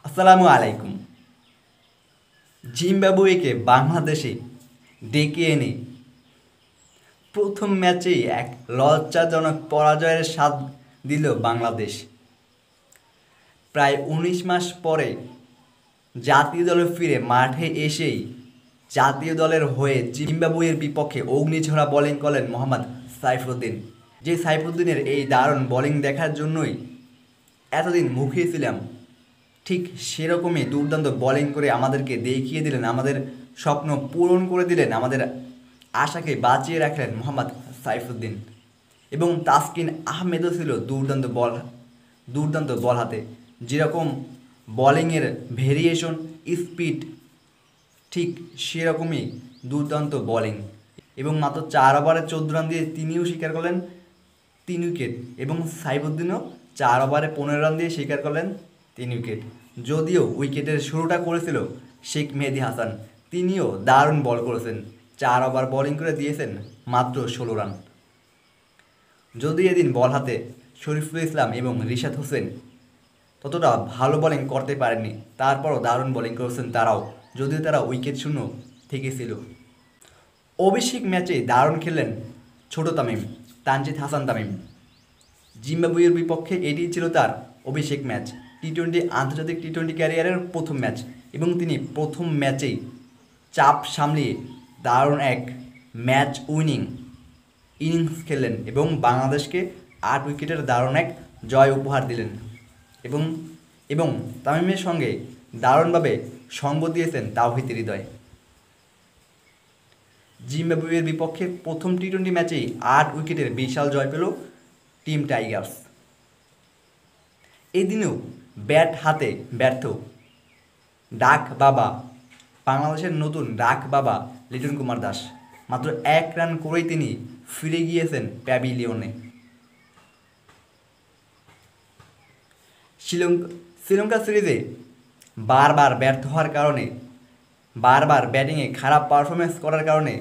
আসসালামু আলাইকুম। জিম্বাবুয়েকে বাংলাদেশে ডেকে এনে প্রথম ম্যাচেই এক লজ্জাজনক পরাজয়ের স্বাদ দিল বাংলাদেশ। প্রায় ১৯ মাস পরে জাতীয় দলে ফিরে মাঠে এসেই জাতীয় দলের হয়ে জিম্বাবুয়ের বিপক্ষে অগ্নিঝরা বোলিং করলেন মোহাম্মদ সাইফুদ্দিন। যে সাইফুদ্দিনের এই দারুণ বোলিং দেখার জন্যই এতদিন মুখিয়ে ছিলাম, ঠিক সেরকমই দুর্দান্ত বোলিং করে আমাদেরকে দেখিয়ে দিলেন, আমাদের স্বপ্ন পূরণ করে দিলেন, আমাদের আশাকে বাঁচিয়ে রাখলেন মোহাম্মদ সাইফুদ্দিন। এবং তাসকিন আহমেদও ছিল দুর্দান্ত বল হাতে। যেরকম বোলিংয়ের ভেরিয়েশন, স্পিড, ঠিক সেরকমই দুর্দান্ত বোলিং। এবং মাত্র 4 ওভারে 14 রান দিয়ে তিনিও স্বীকার করলেন 3 উইকেট, এবং সাইফুদ্দিনও 4 ওভারে 15 রান দিয়ে স্বীকার করলেন 3 উইকেট। যদিও উইকেটের শুরুটা করেছিল শেখ মেহেদী হাসান, তিনিও দারুণ বল করেছেন, 4 ওভার বোলিং করে দিয়েছেন মাত্র 16 রান। যদি এদিন বল হাতে শরীফুল ইসলাম এবং রিশাদ হোসেন ততটা ভালো বোলিং করতে পারেননি, তারপরও দারুণ বোলিং করেছেন তারাও, যদিও তারা উইকেট শূন্য থেকেছিল। অভিষেক ম্যাচে দারুণ খেললেন ছোট তামিম, তানজিদ হাসান তামিম। জিম্বাবুয়ের বিপক্ষে এটিই ছিল তার অভিষেক ম্যাচ, আন্তর্জাতিক টি-20 ক্যারিয়ারের প্রথম ম্যাচ, এবং তিনি প্রথম ম্যাচেই চাপ সামলিয়ে দারুণ এক ম্যাচ উইনিং ইনিংস খেললেন এবং বাংলাদেশকে 8 উইকেটের দারুণ এক জয় উপহার দিলেন। এবং এবং তামিমের সঙ্গে দারুণভাবে সঙ্গ দিয়েছেন তাওহিদ হৃদয়। জিম্বাবুয়ের বিপক্ষে প্রথম টি-20 ম্যাচেই 8 উইকেটের বিশাল জয় পেল টিম টাইগার্স। এদিনেও ব্যাট হাতে ব্যর্থ ডাক বাবা, বাংলাদেশের নতুন ডাক বাবা লিটন কুমার দাস। মাত্র 1 রান করেই তিনি ফিরে গিয়েছেন প্যাভিলিয়নে। শ্রীলঙ্কা সিরিজে বারবার ব্যর্থ হওয়ার কারণে, বারবার ব্যাটিংয়ে খারাপ পারফরমেন্স করার কারণে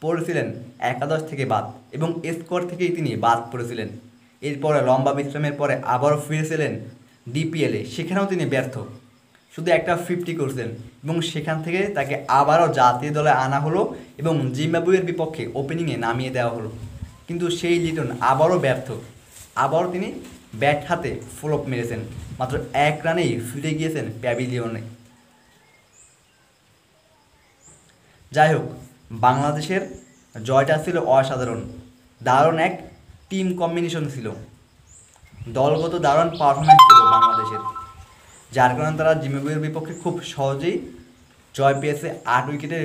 পড়েছিলেন একাদশ থেকে বাদ, এবং স্কোর থেকেই তিনি বাদ পড়েছিলেন। এরপরে লম্বা বিশ্রামের পরে আবারও ফিরেছিলেন ডিপিএলে, সেখানেও তিনি ব্যর্থ, শুধু একটা 50 করছেন, এবং সেখান থেকে তাকে আবারও জাতীয় দলে আনা হলো এবং জিম্বাবুয়ের বিপক্ষে ওপেনিংয়ে নামিয়ে দেওয়া হলো। কিন্তু সেই লিটন আবারও ব্যর্থ, আবারও তিনি ব্যাট হাতে ফ্লপ মেরেছেন, মাত্র 1 রানেই ফিরে গিয়েছেন প্যাভিলিয়নে। যাই হোক, বাংলাদেশের জয়টা ছিল অসাধারণ, দারুণ এক টিম কম্বিনেশন ছিল, দলগত দারুণ পারফরমেন্স ছিল বাংলাদেশের, যার কারণে তারা জিম্বাবুয়ের বিপক্ষে খুব সহজেই জয় পেয়েছে 8 উইকেটের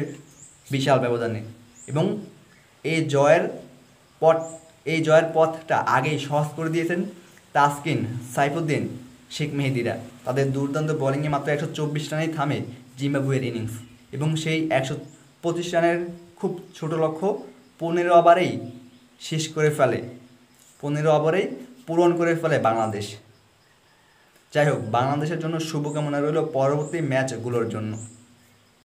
বিশাল ব্যবধানে। এবং এই জয়ের পথটা আগেই সহজ করে দিয়েছেন তাসকিন, সাইফুদ্দিন, শেখ মেহেদীরা। তাদের দুর্দান্ত বোলিংয়ে মাত্র 124 রানেই থামে জিম্বাবুয়ের ইনিংস, এবং সেই 125 রানের খুব ছোট লক্ষ্য 15 ওভারেই শেষ করে ফেলে, 15 ওভারেই পূরণ করে ফেলে বাংলাদেশ। যাই হোক, বাংলাদেশের জন্য শুভকামনা রইল পরবর্তী ম্যাচগুলোর জন্য।